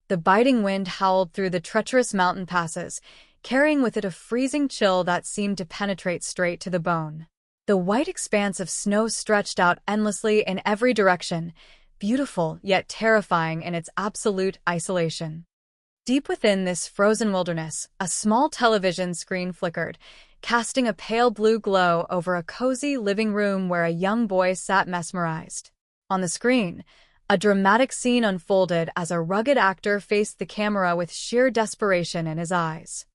The biting wind howled through the treacherous mountain passes, carrying with it a freezing chill that seemed to penetrate straight to the bone. The white expanse of snow stretched out endlessly in every direction, beautiful yet terrifying in its absolute isolation. Deep within this frozen wilderness, a small television screen flickered, casting a pale blue glow over a cozy living room where a young boy sat mesmerized. On the screen, a dramatic scene unfolded as a rugged actor faced the camera with sheer desperation in his eyes.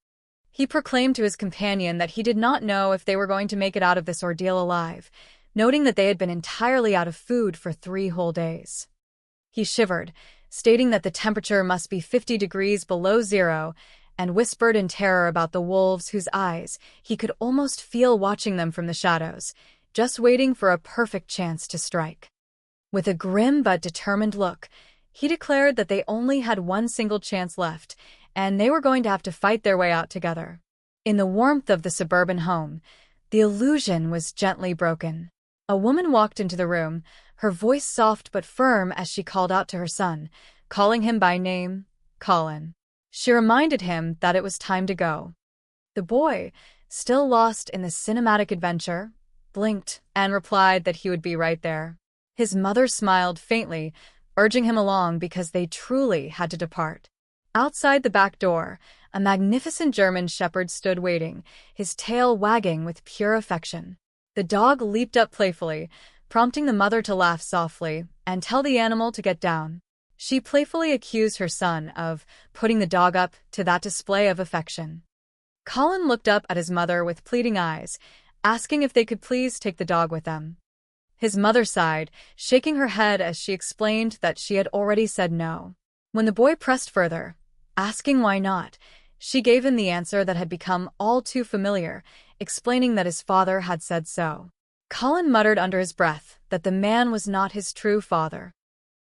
He proclaimed to his companion that he did not know if they were going to make it out of this ordeal alive, noting that they had been entirely out of food for 3 whole days. He shivered, stating that the temperature must be 50 degrees below zero, and whispered in terror about the wolves whose eyes he could almost feel watching them from the shadows, just waiting for a perfect chance to strike. With a grim but determined look, he declared that they only had one single chance left, and they were going to have to fight their way out together. In the warmth of the suburban home, the illusion was gently broken. A woman walked into the room, her voice soft but firm as she called out to her son, calling him by name, Colin. She reminded him that it was time to go. The boy, still lost in the cinematic adventure, blinked and replied that he would be right there. His mother smiled faintly, urging him along because they truly had to depart. Outside the back door, a magnificent German shepherd stood waiting, his tail wagging with pure affection. The dog leaped up playfully, prompting the mother to laugh softly and tell the animal to get down. She playfully accused her son of putting the dog up to that display of affection. Colin looked up at his mother with pleading eyes, asking if they could please take the dog with them. His mother sighed, shaking her head as she explained that she had already said no. When the boy pressed further, asking why not, she gave him the answer that had become all too familiar, explaining that his father had said so. Colin muttered under his breath that the man was not his true father.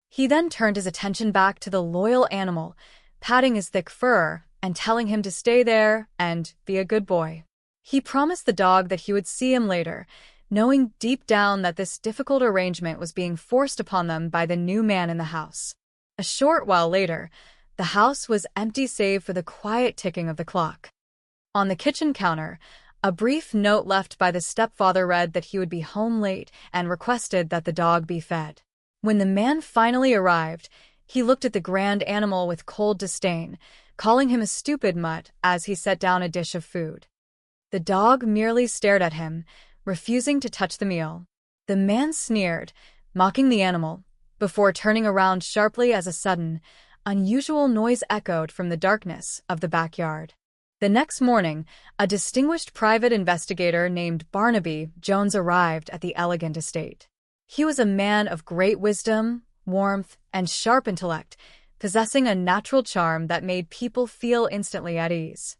He then turned his attention back to the loyal animal, patting his thick fur and telling him to stay there and be a good boy. He promised the dog that he would see him later, knowing deep down that this difficult arrangement was being forced upon them by the new man in the house. A short while later, the house was empty save for the quiet ticking of the clock. On the kitchen counter, a brief note left by the stepfather read that he would be home late and requested that the dog be fed. When the man finally arrived, he looked at the grand animal with cold disdain, calling him a stupid mutt as he set down a dish of food. The dog merely stared at him, refusing to touch the meal. The man sneered, mocking the animal, before turning around sharply as a sudden, unusual noise echoed from the darkness of the backyard. The next morning, a distinguished private investigator named Barnaby Jones arrived at the elegant estate. He was a man of great wisdom, warmth, and sharp intellect, possessing a natural charm that made people feel instantly at ease.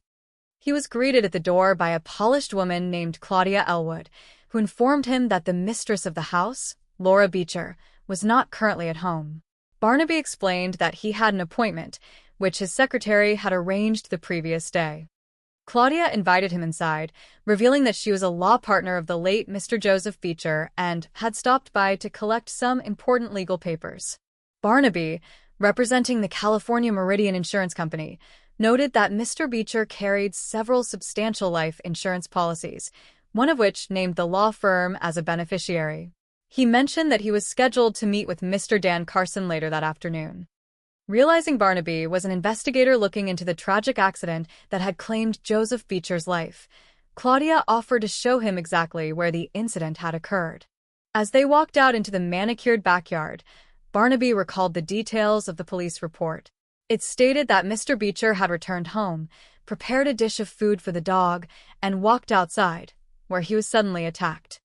He was greeted at the door by a polished woman named Claudia Elwood, who informed him that the mistress of the house, Laura Beecher, was not currently at home. Barnaby explained that he had an appointment, which his secretary had arranged the previous day. Claudia invited him inside, revealing that she was a law partner of the late Mr. Joseph Beecher and had stopped by to collect some important legal papers. Barnaby, representing the California Meridian Insurance Company, noted that Mr. Beecher carried several substantial life insurance policies, one of which named the law firm as a beneficiary. He mentioned that he was scheduled to meet with Mr. Dan Carson later that afternoon. Realizing Barnaby was an investigator looking into the tragic accident that had claimed Joseph Beecher's life, Claudia offered to show him exactly where the incident had occurred. As they walked out into the manicured backyard, Barnaby recalled the details of the police report. It stated that Mr. Beecher had returned home, prepared a dish of food for the dog, and walked outside, where he was suddenly attacked.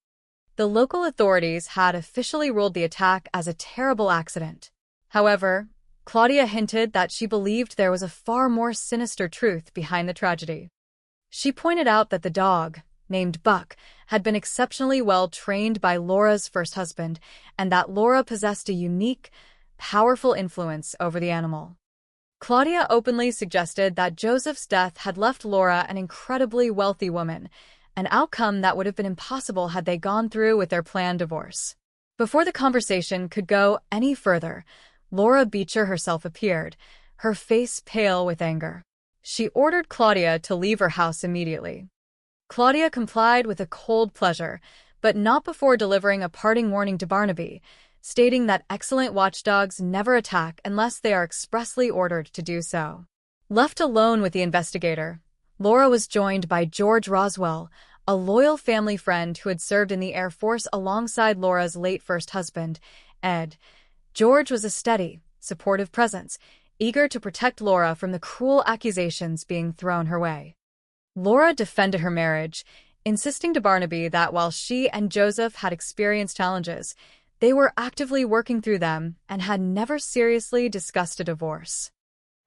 The local authorities had officially ruled the attack as a terrible accident. However, Claudia hinted that she believed there was a far more sinister truth behind the tragedy. She pointed out that the dog, named Buck, had been exceptionally well trained by Laura's first husband, and that Laura possessed a unique, powerful influence over the animal. Claudia openly suggested that Joseph's death had left Laura an incredibly wealthy woman, an outcome that would have been impossible had they gone through with their planned divorce. Before the conversation could go any further, Laura Beecher herself appeared, her face pale with anger. She ordered Claudia to leave her house immediately. Claudia complied with a cold pleasure, but not before delivering a parting warning to Barnaby, stating that excellent watchdogs never attack unless they are expressly ordered to do so. Left alone with the investigator, Laura was joined by George Roswell, a loyal family friend who had served in the Air Force alongside Laura's late first husband, Ed. George was a steady, supportive presence, eager to protect Laura from the cruel accusations being thrown her way. Laura defended her marriage, insisting to Barnaby that while she and Joseph had experienced challenges, they were actively working through them and had never seriously discussed a divorce.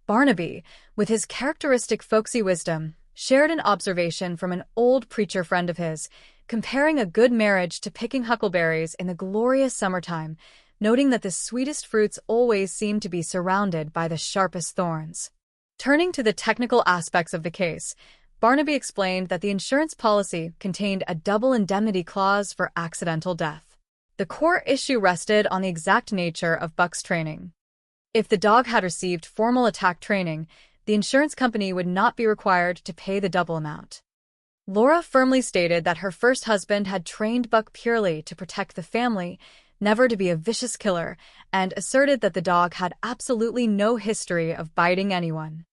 Barnaby, with his characteristic folksy wisdom, shared an observation from an old preacher friend of his, comparing a good marriage to picking huckleberries in the glorious summertime, noting that the sweetest fruits always seem to be surrounded by the sharpest thorns. Turning to the technical aspects of the case, Barnaby explained that the insurance policy contained a double indemnity clause for accidental death. The core issue rested on the exact nature of Buck's training. If the dog had received formal attack training, the insurance company would not be required to pay the double amount. Laura firmly stated that her first husband had trained Buck purely to protect the family, never to be a vicious killer, and asserted that the dog had absolutely no history of biting anyone.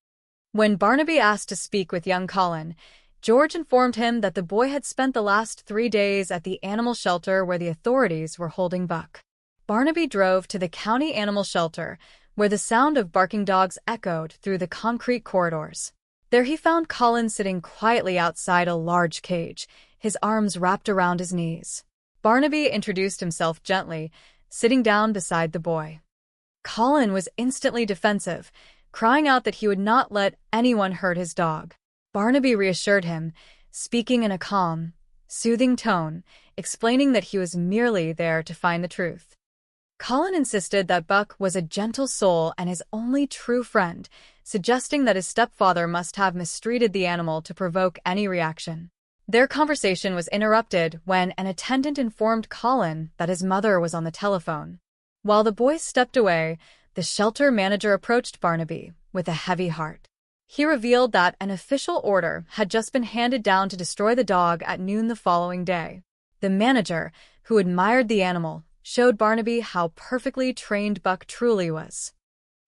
When Barnaby asked to speak with young Colin, George informed him that the boy had spent the last 3 days at the animal shelter where the authorities were holding Buck. Barnaby drove to the county animal shelter, where the sound of barking dogs echoed through the concrete corridors. There he found Colin sitting quietly outside a large cage, his arms wrapped around his knees. Barnaby introduced himself gently, sitting down beside the boy. Colin was instantly defensive, crying out that he would not let anyone hurt his dog. Barnaby reassured him, speaking in a calm, soothing tone, explaining that he was merely there to find the truth. Colin insisted that Buck was a gentle soul and his only true friend, suggesting that his stepfather must have mistreated the animal to provoke any reaction. Their conversation was interrupted when an attendant informed Colin that his mother was on the telephone. While the boys stepped away, the shelter manager approached Barnaby with a heavy heart. He revealed that an official order had just been handed down to destroy the dog at noon the following day. The manager, who admired the animal, showed Barnaby how perfectly trained Buck truly was.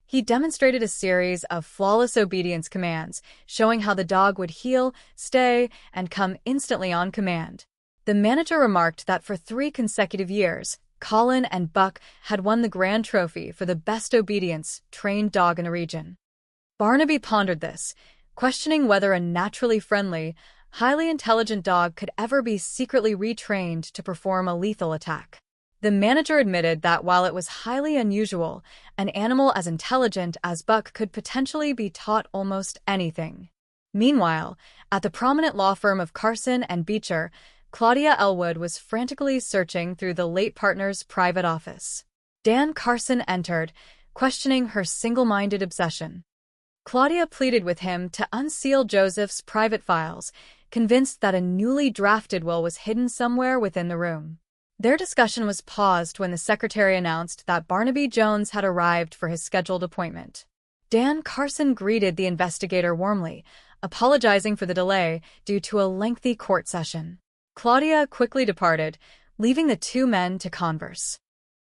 He demonstrated a series of flawless obedience commands, showing how the dog would heel, stay, and come instantly on command. The manager remarked that for 3 consecutive years, Colin and Buck had won the grand trophy for the best obedience trained dog in the region. Barnaby pondered this, questioning whether a naturally friendly, highly intelligent dog could ever be secretly retrained to perform a lethal attack. The manager admitted that while it was highly unusual, an animal as intelligent as Buck could potentially be taught almost anything. Meanwhile, at the prominent law firm of Carson and Beecher, Claudia Elwood was frantically searching through the late partner's private office. Dan Carson entered, questioning her single-minded obsession. Claudia pleaded with him to unseal Joseph's private files, convinced that a newly drafted will was hidden somewhere within the room. Their discussion was paused when the secretary announced that Barnaby Jones had arrived for his scheduled appointment. Dan Carson greeted the investigator warmly, apologizing for the delay due to a lengthy court session. Claudia quickly departed, leaving the 2 men to converse.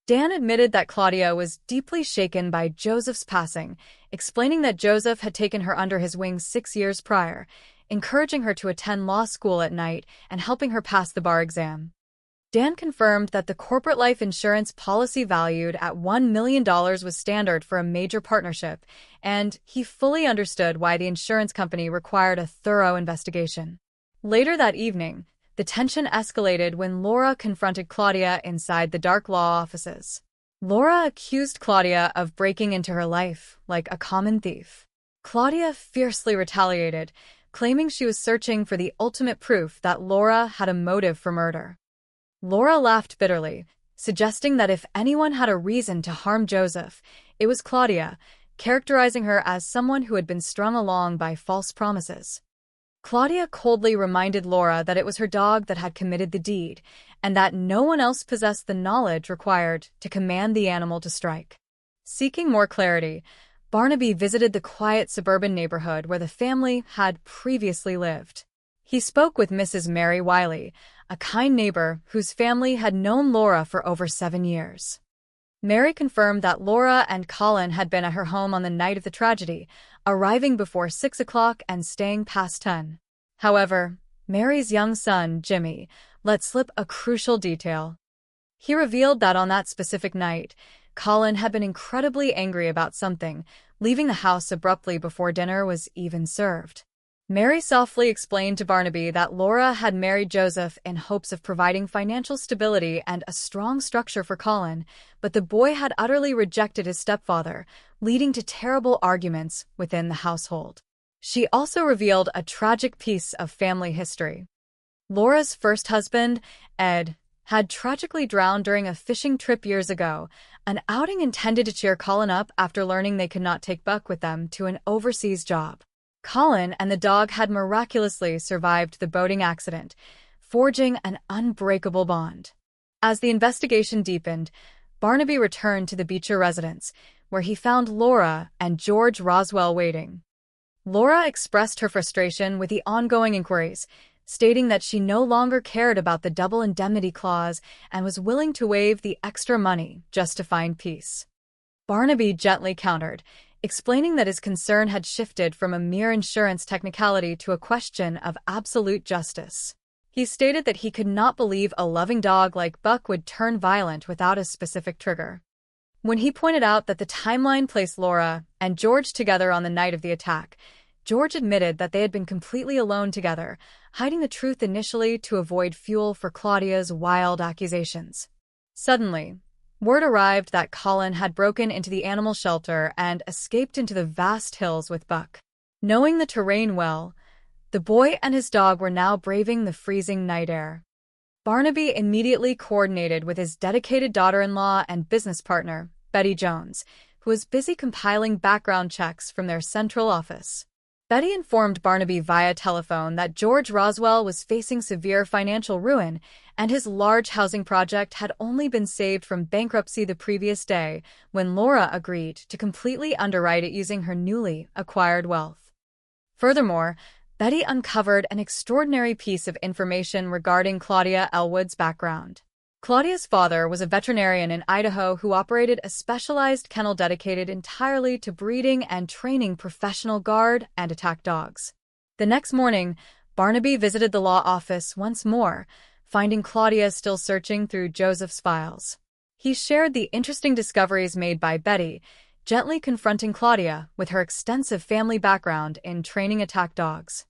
Dan admitted that Claudia was deeply shaken by Joseph's passing, explaining that Joseph had taken her under his wing 6 years prior, encouraging her to attend law school at night and helping her pass the bar exam. Dan confirmed that the corporate life insurance policy valued at $1 million was standard for a major partnership, and he fully understood why the insurance company required a thorough investigation. Later that evening, the tension escalated when Laura confronted Claudia inside the dark law offices. Laura accused Claudia of breaking into her life like a common thief. Claudia fiercely retaliated, claiming she was searching for the ultimate proof that Laura had a motive for murder. Laura laughed bitterly, suggesting that if anyone had a reason to harm Joseph, it was Claudia, characterizing her as someone who had been strung along by false promises. Claudia coldly reminded Laura that it was her dog that had committed the deed, and that no one else possessed the knowledge required to command the animal to strike. Seeking more clarity, Barnaby visited the quiet suburban neighborhood where the family had previously lived. He spoke with Mrs. Mary Wiley, a kind neighbor whose family had known Laura for over 7 years. Mary confirmed that Laura and Colin had been at her home on the night of the tragedy, arriving before 6 o'clock and staying past 10. However, Mary's young son, Jimmy, let slip a crucial detail. He revealed that on that specific night, Colin had been incredibly angry about something, leaving the house abruptly before dinner was even served. Mary softly explained to Barnaby that Laura had married Joseph in hopes of providing financial stability and a strong structure for Colin, but the boy had utterly rejected his stepfather, leading to terrible arguments within the household. She also revealed a tragic piece of family history. Laura's first husband, Ed, had tragically drowned during a fishing trip years ago, an outing intended to cheer Colin up after learning they could not take Buck with them to an overseas job. Colin and the dog had miraculously survived the boating accident, forging an unbreakable bond. As the investigation deepened, Barnaby returned to the Beecher residence, where he found Laura and George Roswell waiting. Laura expressed her frustration with the ongoing inquiries, stating that she no longer cared about the double indemnity clause and was willing to waive the extra money just to find peace. Barnaby gently countered, explaining that his concern had shifted from a mere insurance technicality to a question of absolute justice. He stated that he could not believe a loving dog like Buck would turn violent without a specific trigger. When he pointed out that the timeline placed Laura and George together on the night of the attack, George admitted that they had been completely alone together, hiding the truth initially to avoid fuel for Claudia's wild accusations. Suddenly, word arrived that Colin had broken into the animal shelter and escaped into the vast hills with Buck. Knowing the terrain well, the boy and his dog were now braving the freezing night air. Barnaby immediately coordinated with his dedicated daughter-in-law and business partner, Betty Jones, who was busy compiling background checks from their central office. Betty informed Barnaby via telephone that George Roswell was facing severe financial ruin, and his large housing project had only been saved from bankruptcy the previous day when Laura agreed to completely underwrite it using her newly acquired wealth. Furthermore, Betty uncovered an extraordinary piece of information regarding Claudia Elwood's background. Claudia's father was a veterinarian in Idaho who operated a specialized kennel dedicated entirely to breeding and training professional guard and attack dogs. The next morning, Barnaby visited the law office once more, finding Claudia still searching through Joseph's files. He shared the interesting discoveries made by Betty, gently confronting Claudia with her extensive family background in training attack dogs.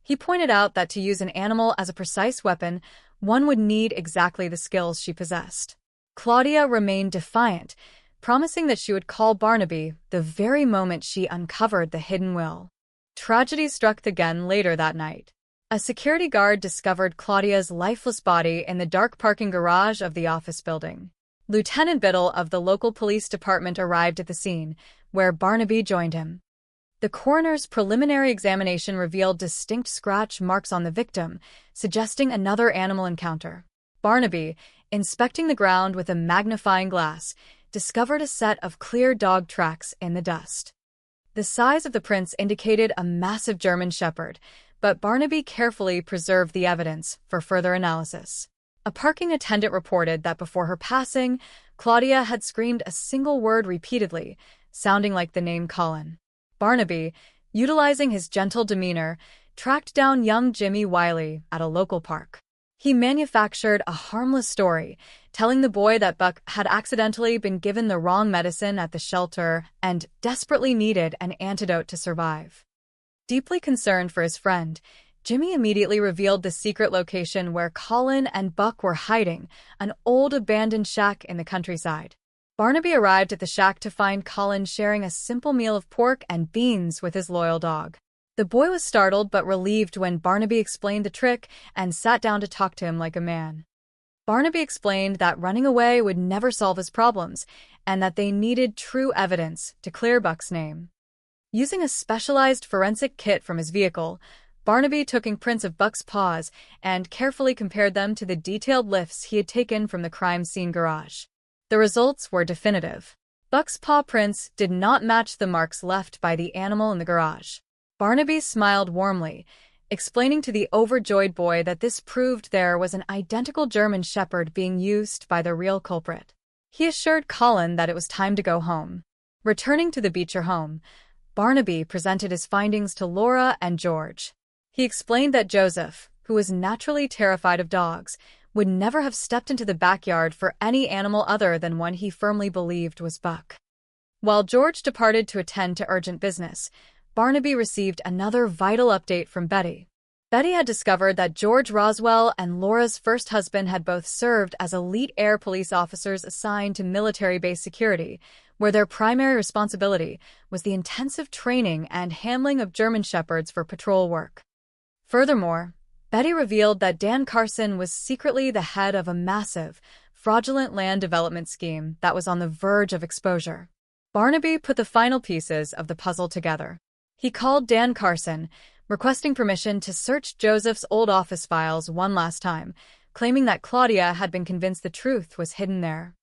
He pointed out that to use an animal as a precise weapon, one would need exactly the skills she possessed. Claudia remained defiant, promising that she would call Barnaby the very moment she uncovered the hidden will. Tragedy struck again later that night. A security guard discovered Claudia's lifeless body in the dark parking garage of the office building. Lieutenant Biddle of the local police department arrived at the scene, where Barnaby joined him. The coroner's preliminary examination revealed distinct scratch marks on the victim, suggesting another animal encounter. Barnaby, inspecting the ground with a magnifying glass, discovered a set of clear dog tracks in the dust. The size of the prints indicated a massive German Shepherd, but Barnaby carefully preserved the evidence for further analysis. A parking attendant reported that before her passing, Claudia had screamed a single word repeatedly, sounding like the name Colin. Barnaby, utilizing his gentle demeanor, tracked down young Jimmy Wiley at a local park. He manufactured a harmless story, telling the boy that Buck had accidentally been given the wrong medicine at the shelter and desperately needed an antidote to survive. Deeply concerned for his friend, Jimmy immediately revealed the secret location where Colin and Buck were hiding, an old abandoned shack in the countryside. Barnaby arrived at the shack to find Colin sharing a simple meal of pork and beans with his loyal dog. The boy was startled but relieved when Barnaby explained the trick and sat down to talk to him like a man. Barnaby explained that running away would never solve his problems and that they needed true evidence to clear Buck's name. Using a specialized forensic kit from his vehicle, Barnaby took imprints of Buck's paws and carefully compared them to the detailed lifts he had taken from the crime scene garage. The results were definitive. Buck's paw prints did not match the marks left by the animal in the garage. Barnaby smiled warmly, explaining to the overjoyed boy that this proved there was an identical German Shepherd being used by the real culprit. He assured Colin that it was time to go home. Returning to the Beecher home, Barnaby presented his findings to Laura and George. He explained that Joseph, who was naturally terrified of dogs, would never have stepped into the backyard for any animal other than one he firmly believed was Buck. While George departed to attend to urgent business, Barnaby received another vital update from Betty. Betty had discovered that George Roswell and Laura's first husband had both served as elite air police officers assigned to military-based security, where their primary responsibility was the intensive training and handling of German Shepherds for patrol work. Furthermore, Betty revealed that Dan Carson was secretly the head of a massive, fraudulent land development scheme that was on the verge of exposure. Barnaby put the final pieces of the puzzle together. He called Dan Carson, requesting permission to search Joseph's old office files one last time, claiming that Claudia had been convinced the truth was hidden there.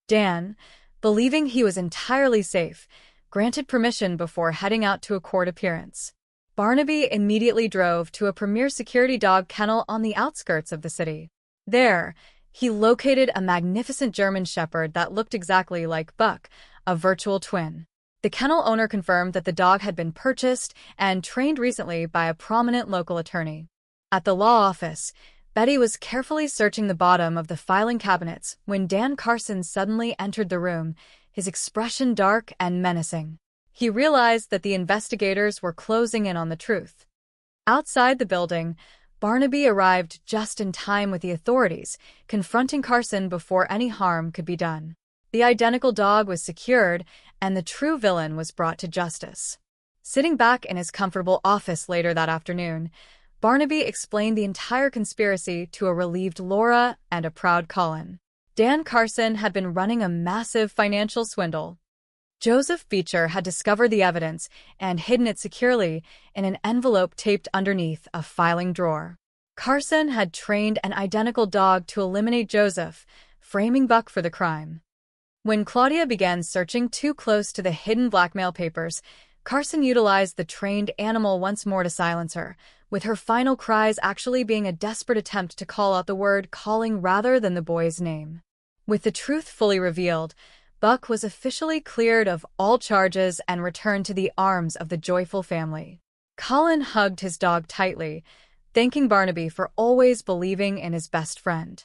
Dan, believing he was entirely safe, granted permission before heading out to a court appearance. Barnaby immediately drove to a premier security dog kennel on the outskirts of the city. There, he located a magnificent German Shepherd that looked exactly like Buck, a virtual twin. The kennel owner confirmed that the dog had been purchased and trained recently by a prominent local attorney. At the law office, Betty was carefully searching the bottom of the filing cabinets when Dan Carson suddenly entered the room, his expression dark and menacing. He realized that the investigators were closing in on the truth. Outside the building, Barnaby arrived just in time with the authorities, confronting Carson before any harm could be done. The identical dog was secured, and the true villain was brought to justice. Sitting back in his comfortable office later that afternoon, Barnaby explained the entire conspiracy to a relieved Laura and a proud Colin. Dan Carson had been running a massive financial swindle. Joseph Beecher had discovered the evidence and hidden it securely in an envelope taped underneath a filing drawer. Carson had trained an identical dog to eliminate Joseph, framing Buck for the crime. When Claudia began searching too close to the hidden blackmail papers, Carson utilized the trained animal once more to silence her, with her final cries actually being a desperate attempt to call out the word calling rather than the boy's name. With the truth fully revealed, Buck was officially cleared of all charges and returned to the arms of the joyful family. Colin hugged his dog tightly, thanking Barnaby for always believing in his best friend.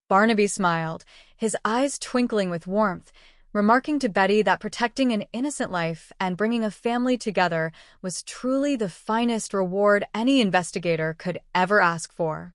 Barnaby smiled, his eyes twinkling with warmth, remarking to Betty that protecting an innocent life and bringing a family together was truly the finest reward any investigator could ever ask for.